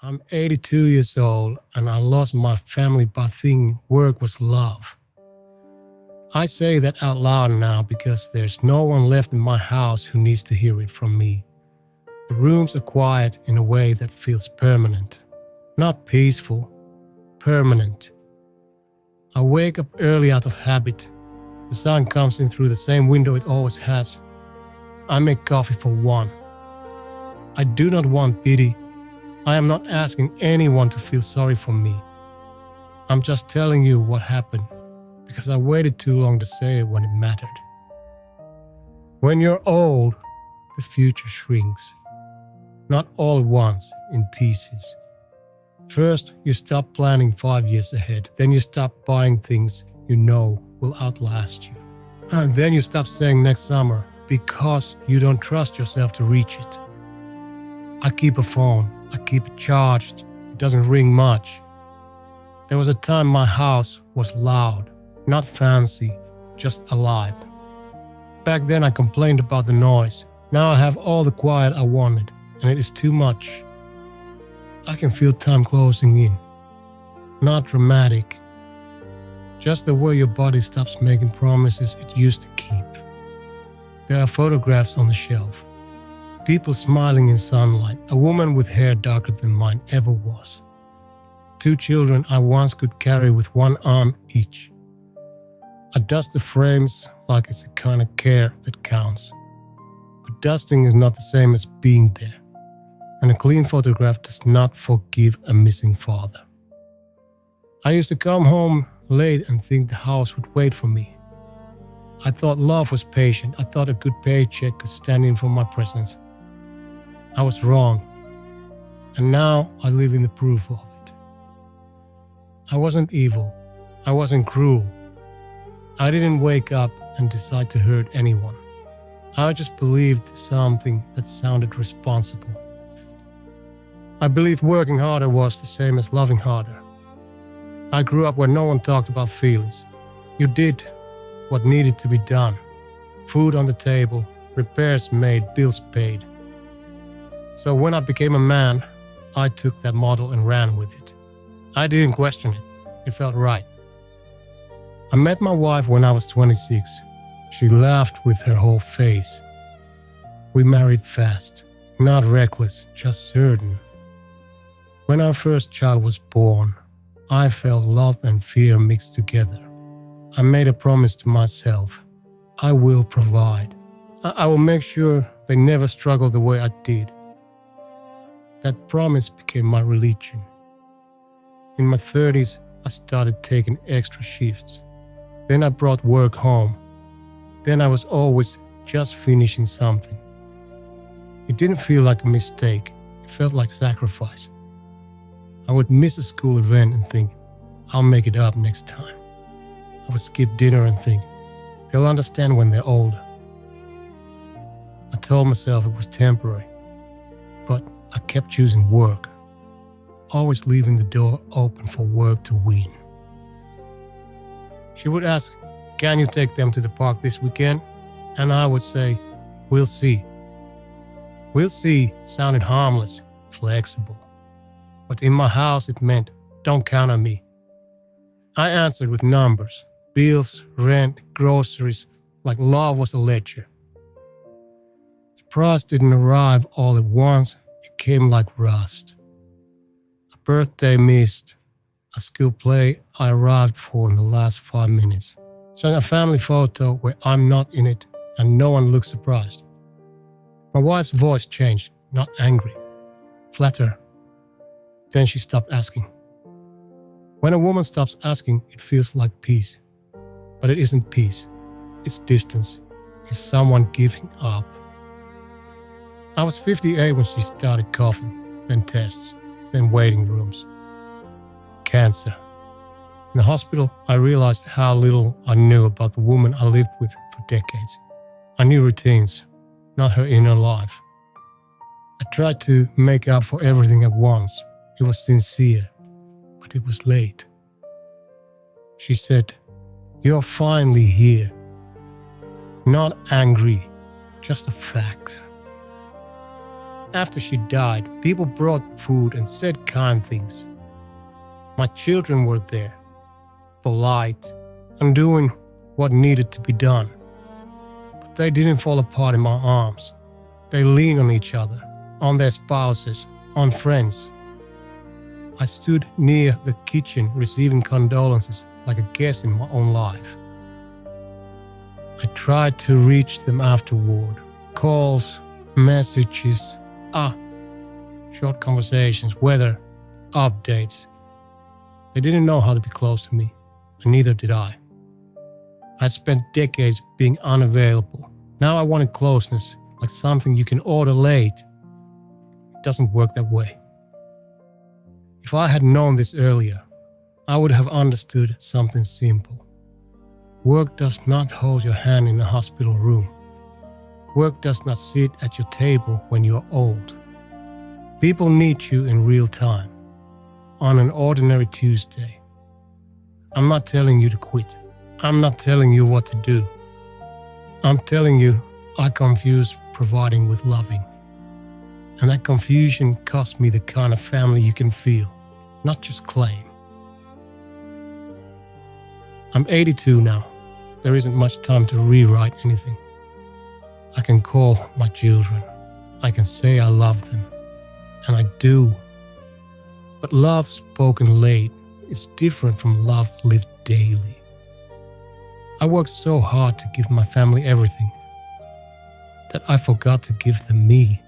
I'm 82 years old and I lost my family by thinking work was love. I say that out loud now because there's no one left in my house who needs to hear it from me. The rooms are quiet in a way that feels permanent. Not peaceful, permanent. I wake up early out of habit. The sun comes in through the same window it always has. I make coffee for one. I do not want pity. I am not asking anyone to feel sorry for me. I'm just telling you what happened because I waited too long to say it when it mattered. When you're old, the future shrinks. Not all at once, in pieces. First, you stop planning 5 years ahead. Then you stop buying things you know will outlast you. And then you stop saying next summer because you don't trust yourself to reach it. I keep a phone. I keep it charged. It doesn't ring much. There was a time my house was loud, not fancy, just alive. Back then I complained about the noise. Now I have all the quiet I wanted, and it is too much. I can feel time closing in. Not dramatic. Just the way your body stops making promises it used to keep. There are photographs on the shelf. People smiling in sunlight, a woman with hair darker than mine ever was. 2 children I once could carry with one arm each. I dust the frames like it's a kind of care that counts. But dusting is not the same as being there. And a clean photograph does not forgive a missing father. I used to come home late and think the house would wait for me. I thought love was patient. I thought a good paycheck could stand in for my presence. I was wrong, and now I live in the proof of it. I wasn't evil. I wasn't cruel. I didn't wake up and decide to hurt anyone. I just believed something that sounded responsible. I believed working harder was the same as loving harder. I grew up where no one talked about feelings. You did what needed to be done. Food on the table, repairs made, bills paid. So when I became a man, I took that model and ran with it. I didn't question it. It felt right. I met my wife when I was 26. She laughed with her whole face. We married fast, not reckless, just certain. When our first child was born, I felt love and fear mixed together. I made a promise to myself. I will provide. I will make sure they never struggle the way I did. That promise became my religion. In my 30s, I started taking extra shifts. Then I brought work home. Then I was always just finishing something. It didn't feel like a mistake. It felt like sacrifice. I would miss a school event and think, I'll make it up next time. I would skip dinner and think, they'll understand when they're older. I told myself it was temporary, but I kept choosing work, always leaving the door open for work to win. She would ask, can you take them to the park this weekend? And I would say, we'll see. We'll see sounded harmless, flexible. But in my house it meant, don't count on me. I answered with numbers, bills, rent, groceries, like love was a ledger. The price didn't arrive all at once. It came like rust. A birthday missed, a school play I arrived for in the last 5 minutes. So a family photo where I'm not in it and no one looks surprised. My wife's voice changed, not angry, flatter. Then she stopped asking. When a woman stops asking, it feels like peace. But it isn't peace. It's distance. It's someone giving up. I was 58 when she started coughing, then tests, then waiting rooms. Cancer. In the hospital, I realized how little I knew about the woman I lived with for decades. I knew routines, not her inner life. I tried to make up for everything at once. It was sincere, but it was late. She said, "You're finally here." Not angry, just a fact. After she died, people brought food and said kind things. My children were there, polite, and doing what needed to be done. But they didn't fall apart in my arms. They leaned on each other, on their spouses, on friends. I stood near the kitchen receiving condolences like a guest in my own life. I tried to reach them afterward. Calls, messages, short conversations, weather, updates. They didn't know how to be close to me, and neither did I. I spent decades being unavailable. Now I wanted closeness, like something you can order late. It doesn't work that way. If I had known this earlier, I would have understood something simple. Work does not hold your hand in a hospital room. Work does not sit at your table when you are old. People need you in real time, on an ordinary Tuesday. I'm not telling you to quit. I'm not telling you what to do. I'm telling you I confuse providing with loving. And that confusion cost me the kind of family you can feel, not just claim. I'm 82 now. There isn't much time to rewrite anything. I can call my children. I can say I love them. And I do. But love spoken late is different from love lived daily. I worked so hard to give my family everything that I forgot to give them me.